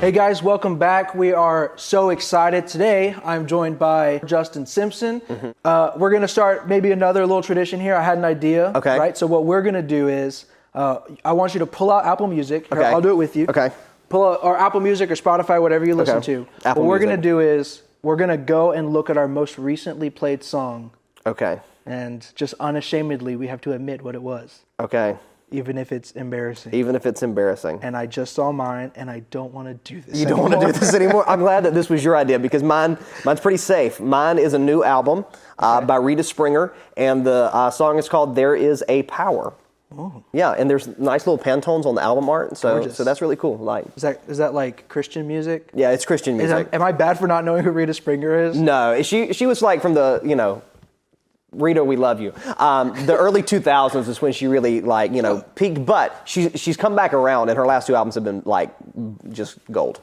Hey guys, welcome back. We are so excited. Today, I'm joined by Justin Simpson. We're going to start maybe another little tradition here. I had an idea. Okay. Right? So what we're going to do is, I want you to pull out Apple Music. Here, Okay. I'll do it with you. Okay. Pull out or Apple Music or Spotify, whatever you listen to. Apple what we're going to Music. do is, we're going to go and look at our most recently played song. Okay. And just unashamedly, we have to admit what it was. Okay. Even if it's embarrassing. Even if it's embarrassing. And I just saw mine, and I don't want to do this You don't want to do this anymore? I'm glad that this was your idea because mine's pretty safe. Mine is a new album by Rita Springer, and the song is called There Is a Power. Oh. Yeah, and there's nice little Pantones on the album art, so that's really cool. Like, is that like Christian music? yeah, it's Christian music. Am I bad for not knowing who Rita Springer is? No, she was like from the, Rita, we love you. The early 2000s is when she really peaked, but she's come back around, and her last two albums have been like just gold.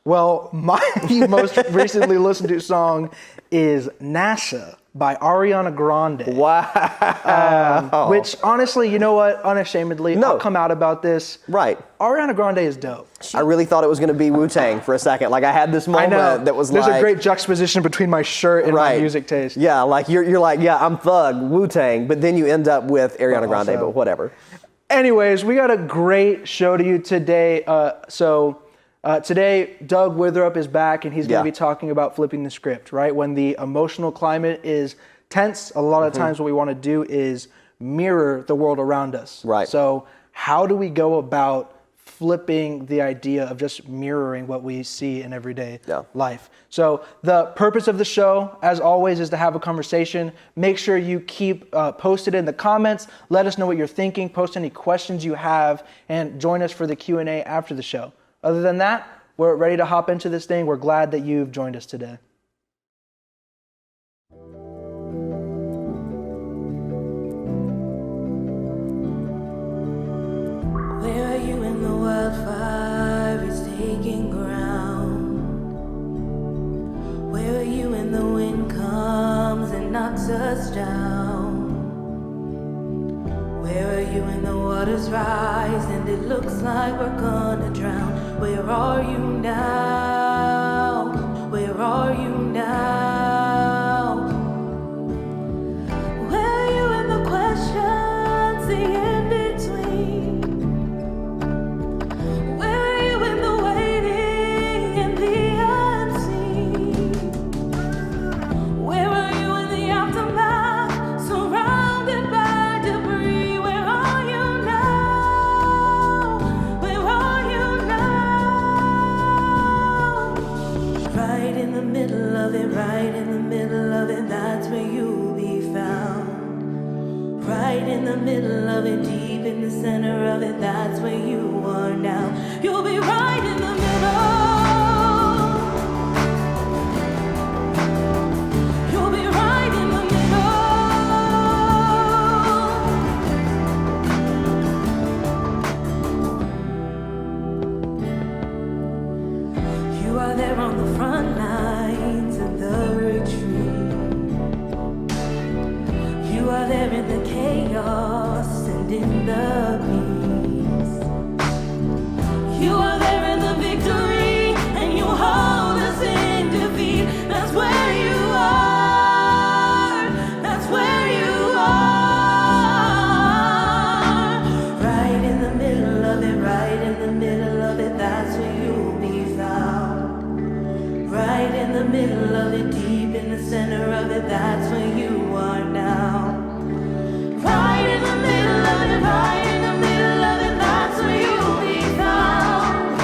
Well, my most recently listened to song is NASA by Ariana Grande. Wow. Which honestly, you know what? Unashamedly, I'll come out about this. Right. Ariana Grande is dope. I really thought it was going to be Wu-Tang for a second. Like I had this moment that was There's a great juxtaposition between my shirt and my music taste. Yeah, like you're like, yeah, I'm Thug, Wu-Tang, but then you end up with Ariana Grande, but whatever. Anyways, we got a great show to you today. Today, Doug Witherup is back, and he's going to be talking about flipping the script, right? When the emotional climate is tense, a lot of times what we want to do is mirror the world around us. Right. So how do we go about flipping the idea of just mirroring what we see in everyday life? So the purpose of the show, as always, is to have a conversation. Make sure you keep posted in the comments. Let us know what you're thinking. Post any questions you have, and join us for the Q&A after the show. Other than that, we're ready to hop into this thing. We're glad that you've joined us today. Where are you in the wildfire is taking ground? Where are you when the wind comes and knocks us down? Where are you when the waters rise and it looks like we're gonna drown? Where are you now? Where are you now? Where are you in the questions, the in-between? Where are you in the waiting and the unseen? Where are you in the aftermath, surrounded by debris? Where are you now? Where are you now? Right in the middle of it, right in the middle of it, that's where you'll be found. Right in the middle of it, deep in the center of it, that's where you are now. You'll be right in the middle. You'll be right in the middle. You are there on the front lines of the retreat. You are there in the chaos and in the peace. You are there in the victory, and you hold us in defeat. That's where you are. That's where you are. Right in the middle of it, right in the middle of it, that's where you'll be found. Right in the middle of it, deep in the center of it, that's where you are now. Right in the middle of it, right in the middle of it, that's where you'll be found.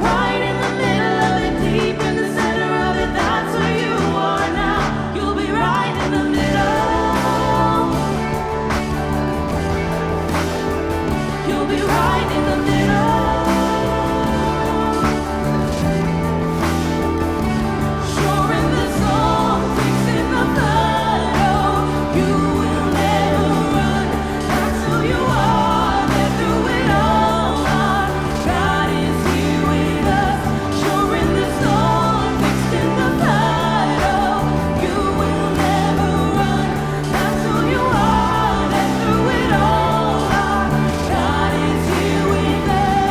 Right in the middle of it, deep in the center of it, that's where you are now. You'll be right in the middle. You'll be right in the middle. Sure in the song, fixing the battle. You will never run. That's who you are. They're through it all. Our God is here with us. Sure in the storm, fixed in the battle. You will never run. That's who you are. They're through it all. Our God is here with us.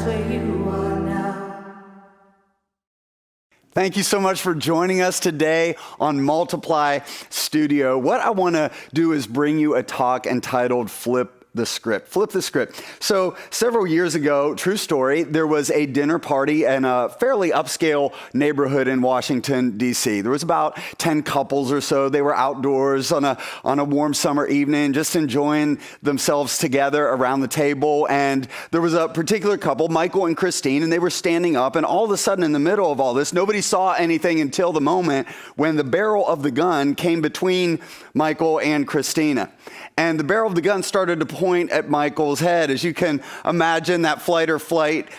where you are now. Thank you so much for joining us today on Multiply Studio. What I want to do is bring you a talk entitled Flip the Script. Flip the Script. So several years ago, true story, there was a dinner party in a fairly upscale neighborhood in Washington, D.C. There was about 10 couples or so. They were outdoors on a warm summer evening, just enjoying themselves together around the table. And there was a particular couple, Michael and Christine, and they were standing up. And all of a sudden, in the middle of all this, nobody saw anything until the moment when the barrel of the gun came between Michael and Christina. And the barrel of the gun started to point at Michael's head. As you can imagine, that fight or flight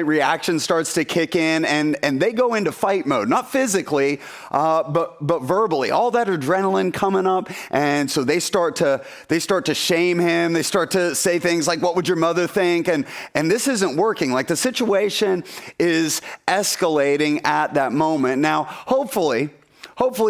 reaction starts to kick in, and they go into fight mode, not physically, but verbally. All that adrenaline coming up, and so they start to shame him. They start to say things like, "What would your mother think?" And this isn't working. Like, the situation is escalating at that moment. Now, hopefully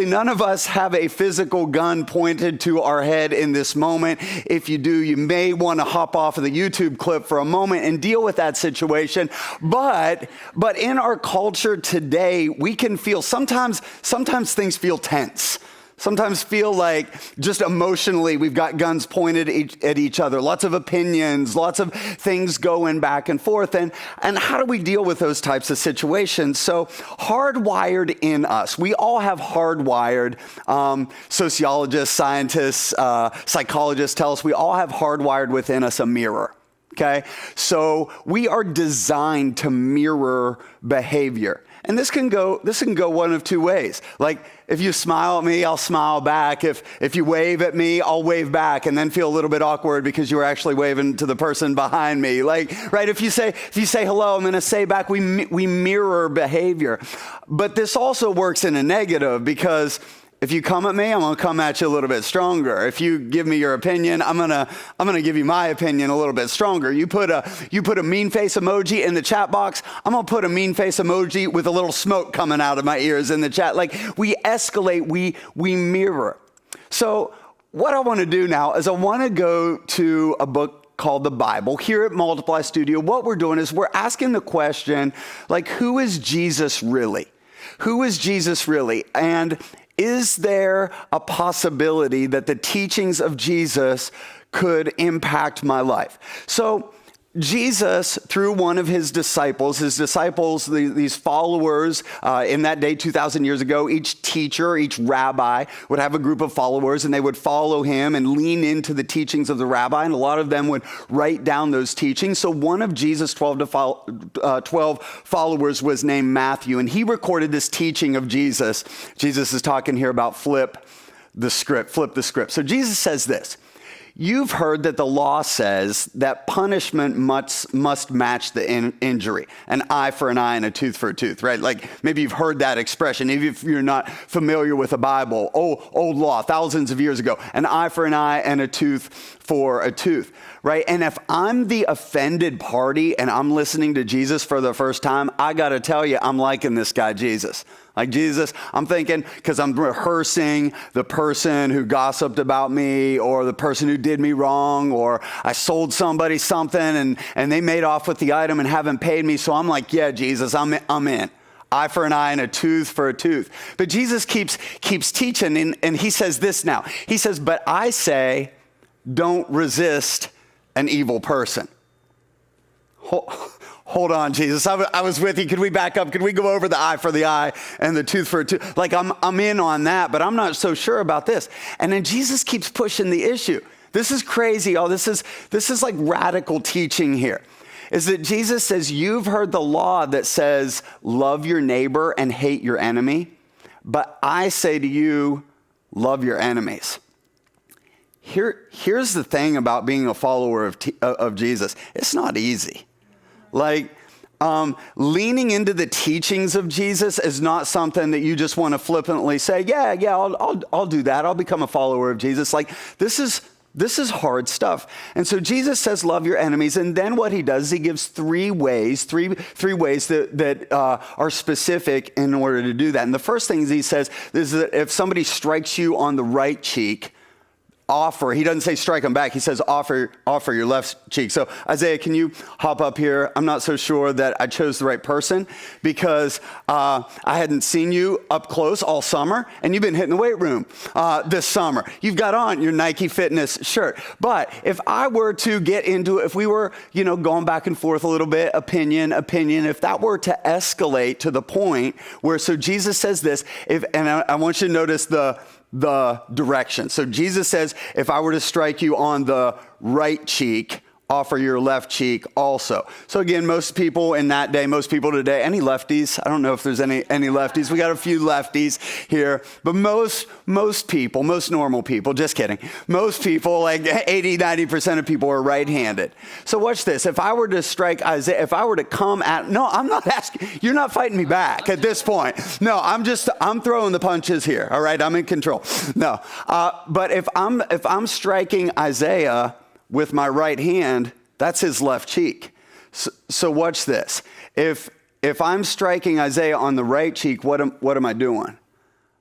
none of us have a physical gun pointed to our head in this moment. If you do, you may want to hop off of the YouTube clip for a moment and deal with that situation. But in our culture today, we can feel sometimes things feel tense. Sometimes feel like just emotionally we've got guns pointed at each other, lots of opinions, lots of things going back and forth. And how do we deal with those types of situations? So hardwired in us, we all have hardwired, sociologists, scientists, psychologists tell us we all have hardwired within us a mirror. Okay, so we are designed to mirror behavior. And this can go one of two ways. Like, if you smile at me, I'll smile back. If you wave at me, I'll wave back and then feel a little bit awkward because you were actually waving to the person behind me. Like, right, if you say hello, I'm going to say back. We mirror behavior. But this also works in a negative, because if you come at me, I'm going to come at you a little bit stronger. If you give me your opinion, I'm going to give you my opinion a little bit stronger. You put a mean face emoji in the chat box, I'm going to put a mean face emoji with a little smoke coming out of my ears in the chat. Like, we escalate, we mirror. So what I want to do now is I want to go to a book called the Bible. Here at Multiply Studio, what we're doing is we're asking the question, like, who is Jesus really? Who is Jesus really? And is there a possibility that the teachings of Jesus could impact my life? So Jesus, through one of his disciples, these followers in that day, 2,000 years ago, each teacher, each rabbi would have a group of followers, and they would follow him and lean into the teachings of the rabbi, and a lot of them would write down those teachings. So one of Jesus' 12 followers was named Matthew, and he recorded this teaching of Jesus. Jesus is talking here about flip the script. So Jesus says this: "You've heard that the law says that punishment must match the injury, an eye for an eye and a tooth for a tooth," right? Like, maybe you've heard that expression, even if you're not familiar with the Bible. Old law, thousands of years ago, an eye for an eye and a tooth for a tooth, right? And if I'm the offended party and I'm listening to Jesus for the first time, I got to tell you, I'm liking this guy, Jesus. Like, Jesus, I'm thinking, because I'm rehearsing the person who gossiped about me, or the person who did me wrong, or I sold somebody something and they made off with the item and haven't paid me. So I'm like, yeah, Jesus, I'm in. Eye for an eye and a tooth for a tooth. But Jesus keeps teaching, and he says this now. He says, "But I say, don't resist an evil person." Hold on, Jesus. I was with you. Could we back up? Could we go over the eye for the eye and the tooth for a tooth? Like, I'm in on that, but I'm not so sure about this. And then Jesus keeps pushing the issue. This is crazy. This is like radical teaching here. Is that Jesus says, you've heard the law that says, love your neighbor and hate your enemy. But I say to you, love your enemies. Here's the thing about being a follower of Jesus. It's not easy. Like, leaning into the teachings of Jesus is not something that you just want to flippantly say, yeah, I'll do that. I'll become a follower of Jesus. Like, this is hard stuff. And so Jesus says, love your enemies. And then what he does is he gives three ways that are specific in order to do that. And the first thing he says is that if somebody strikes you on the right cheek, offer. He doesn't say strike them back. He says offer your left cheek. So Isaiah, can you hop up here? I'm not so sure that I chose the right person because I hadn't seen you up close all summer, and you've been hitting the weight room this summer. You've got on your Nike Fitness shirt. But if I were to get into it, if we were, going back and forth a little bit, opinion, if that were to escalate to the point where, so Jesus says this, and I want you to notice the direction. So Jesus says, if I were to strike you on the right cheek, offer your left cheek also. So again, most people in that day, most people today, any lefties? I don't know if there's any lefties. We got a few lefties here, but most people, most normal people, just kidding. Most people, like 80-90% of people are right-handed. So watch this. If I were to strike Isaiah, if I were to come at, no, I'm not asking, you're not fighting me back at this point. No, I'm throwing the punches here. All right, I'm in control. No, but if I'm striking Isaiah with my right hand, that's his left cheek. So watch this. If I'm striking Isaiah on the right cheek, what am I doing?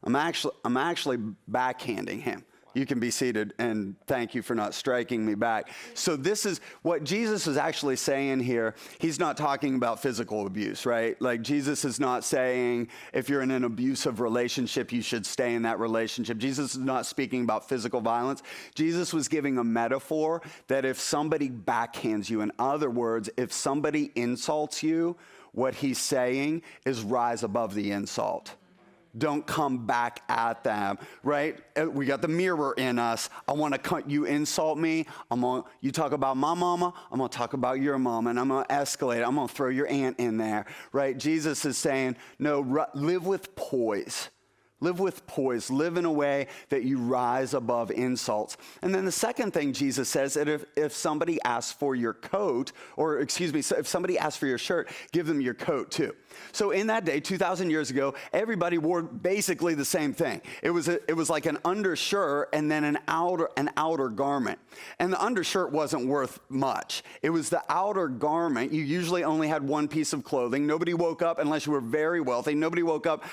I'm actually backhanding him. You can be seated, and thank you for not striking me back. So this is what Jesus is actually saying here. He's not talking about physical abuse, right? Like Jesus is not saying if you're in an abusive relationship, you should stay in that relationship. Jesus is not speaking about physical violence. Jesus was giving a metaphor that if somebody backhands you, in other words, if somebody insults you, what he's saying is rise above the insult. Don't come back at them, right? We got the mirror in us. I want to cut you, insult me. You talk about my mama, I'm going to talk about your mama, and I'm going to escalate. I'm going to throw your aunt in there, right? Jesus is saying, no, live with poise. Live with poise. Live in a way that you rise above insults. And then the second thing Jesus says, that if somebody asks for your coat, or excuse me, if somebody asks for your shirt, give them your coat too. So in that day, 2,000 years ago, everybody wore basically the same thing. It was like an undershirt and then an outer garment. And the undershirt wasn't worth much. It was the outer garment. You usually only had one piece of clothing. Nobody woke up, unless you were very wealthy, nobody woke up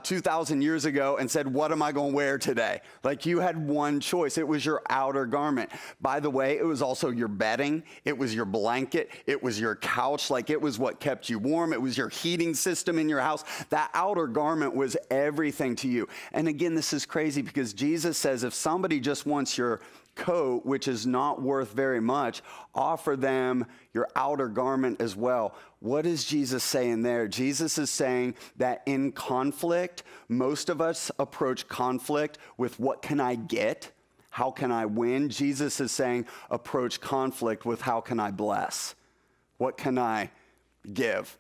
2,000 years ago and said, what am I going to wear today? Like, you had one choice. It was your outer garment. By the way, it was also your bedding. It was your blanket. It was your couch. Like, it was what kept you warm. It was your heating system in your house. That outer garment was everything to you. And again, this is crazy because Jesus says if somebody just wants your coat, which is not worth very much, offer them your outer garment as well. What is Jesus saying there? Jesus is saying that in conflict, most of us approach conflict with what can I get? How can I win? Jesus is saying approach conflict with how can I bless? What can I give?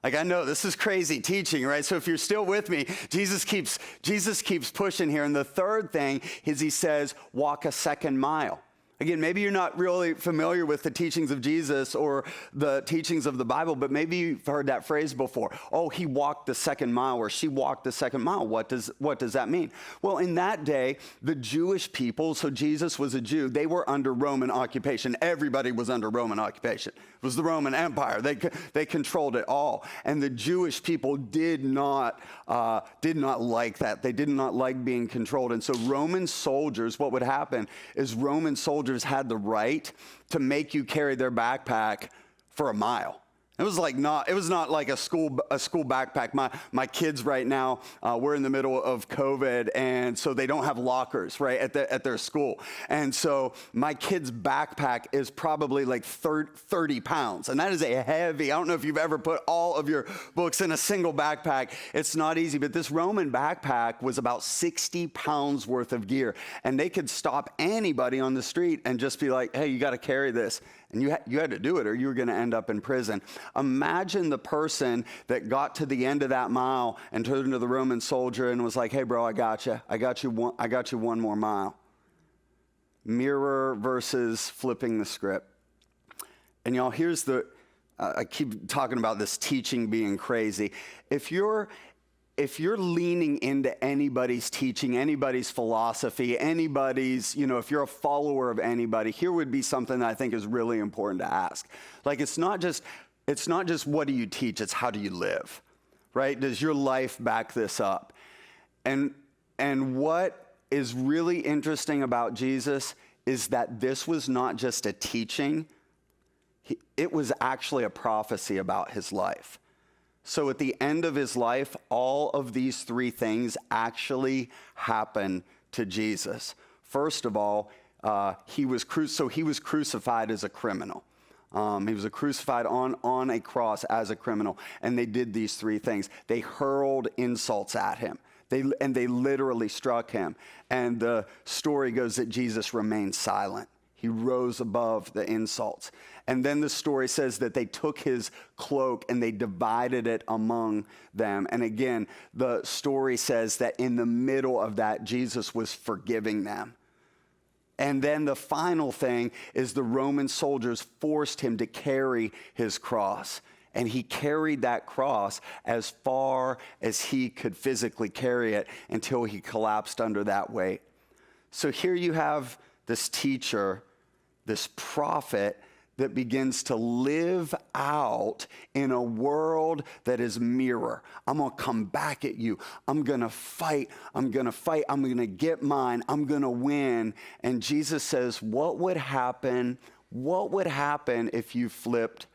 Like, I know this is crazy teaching, right? So if you're still with me, Jesus keeps pushing here. And the third thing is he says, walk a second mile. Again, maybe you're not really familiar with the teachings of Jesus or the teachings of the Bible, but maybe you've heard that phrase before. Oh, he walked the second mile, or she walked the second mile. What does that mean? Well, in that day, the Jewish people, so Jesus was a Jew, they were under Roman occupation. Everybody was under Roman occupation. It was the Roman Empire. They controlled it all. And the Jewish people did not like that. They did not like being controlled. And so Roman soldiers, what would happen is Roman soldiers had the right to make you carry their backpack for a mile. It was not like a school backpack. My kids right now, we're in the middle of COVID, and so they don't have lockers, right, at their school. And so my kid's backpack is probably like 30 pounds. And that is a heavy, I don't know if you've ever put all of your books in a single backpack. It's not easy, but this Roman backpack was about 60 pounds worth of gear. And they could stop anybody on the street and just be like, hey, you got to carry this. And you had to do it or you were going to end up in prison. Imagine the person that got to the end of that mile and turned to the Roman soldier and was like, hey, bro, I got you one more mile. Mirror versus flipping the script. And y'all, here's I keep talking about this teaching being crazy. If you're leaning into anybody's teaching, anybody's philosophy, anybody's, if you're a follower of anybody, here would be something that I think is really important to ask. Like, it's not just what do you teach, it's how do you live, right? Does your life back this up? And what is really interesting about Jesus is that this was not just a teaching, it was actually a prophecy about his life. So at the end of his life, all of these three things actually happened to Jesus. First of all, he was crucified as a criminal. He was crucified on a cross as a criminal, and they did these three things. They hurled insults at him. They literally struck him. And the story goes that Jesus remained silent. He rose above the insults. And then the story says that they took his cloak and they divided it among them. And again, the story says that in the middle of that, Jesus was forgiving them. And then the final thing is the Roman soldiers forced him to carry his cross. And he carried that cross as far as he could physically carry it until he collapsed under that weight. So here you have this teacher, this prophet that begins to live out in a world that is mirror. I'm going to come back at you. I'm going to fight. I'm going to get mine. I'm going to win. And Jesus says, what would happen if you flipped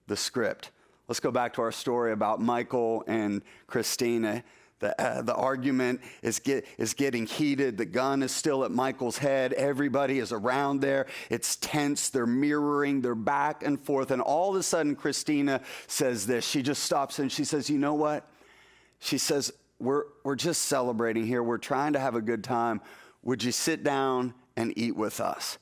the script? Let's go back to our story about Michael and Christina. The argument is getting heated. The gun is still at Michael's head. Everybody is around there. It's tense. They're mirroring. They're back and forth. And all of a sudden, Christina says this. She just stops and she says, you know what? She says, we're just celebrating here. We're trying to have a good time. Would you sit down and eat with us?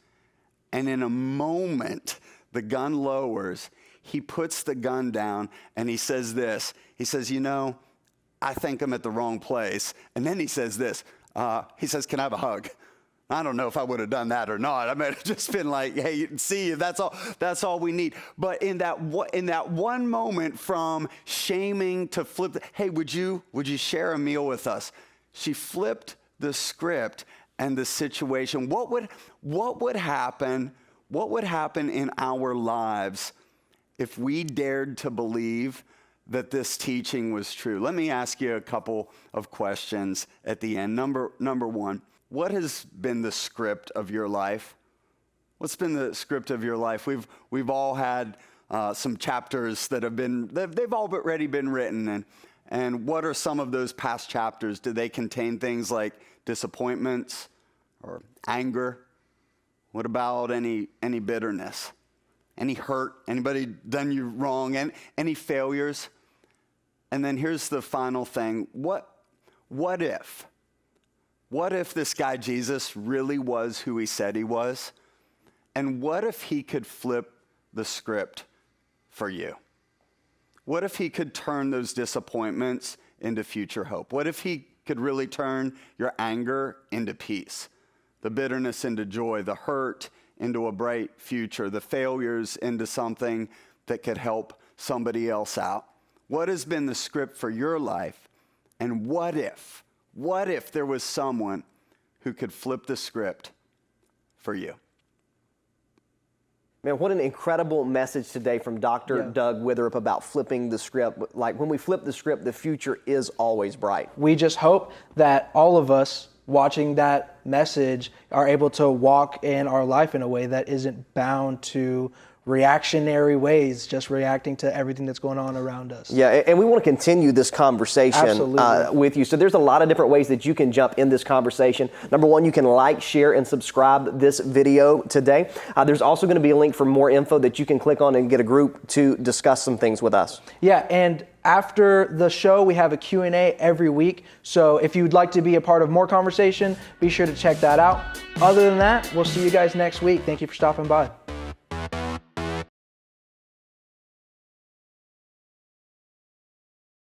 And in a moment, the gun lowers. He puts the gun down and he says this. He says, you know, I think I'm at the wrong place. And then he says this. He says, can I have a hug? I don't know if I would have done that or not. I might have just been like, hey, see, that's all we need. But in that one moment from shaming to flip, hey, would you share a meal with us? She flipped the script and the situation. What would happen in our lives if we dared to believe that this teaching was true? Let me ask you a couple of questions at the end. Number one, what has been the script of your life? What's been the script of your life? We've all had some chapters they've already been written. And what are some of those past chapters? Do they contain things like disappointments or anger? What about any bitterness? Any hurt? Anybody done you wrong? And any failures? And then here's the final thing. What if? What if this guy Jesus really was who he said he was? And what if he could flip the script for you? What if he could turn those disappointments into future hope? What if he could really turn your anger into peace, the bitterness into joy, the hurt into a bright future, the failures into something that could help somebody else out? What has been the script for your life? And what if there was someone who could flip the script for you? Man, what an incredible message today from Dr. Doug Witherup about flipping the script. Like, when we flip the script, the future is always bright. We just hope that all of us watching that message are able to walk in our life in a way that isn't bound to reactionary ways, just reacting to everything that's going on around us. Yeah, and we want to continue this conversation with you. So there's a lot of different ways that you can jump in this conversation. Number one, you can like, share, and subscribe this video today. There's also going to be a link for more info that you can click on and get a group to discuss some things with us. Yeah, and after the show, we have a Q&A every week. So if you'd like to be a part of more conversation, be sure to check that out. Other than that, we'll see you guys next week. Thank you for stopping by.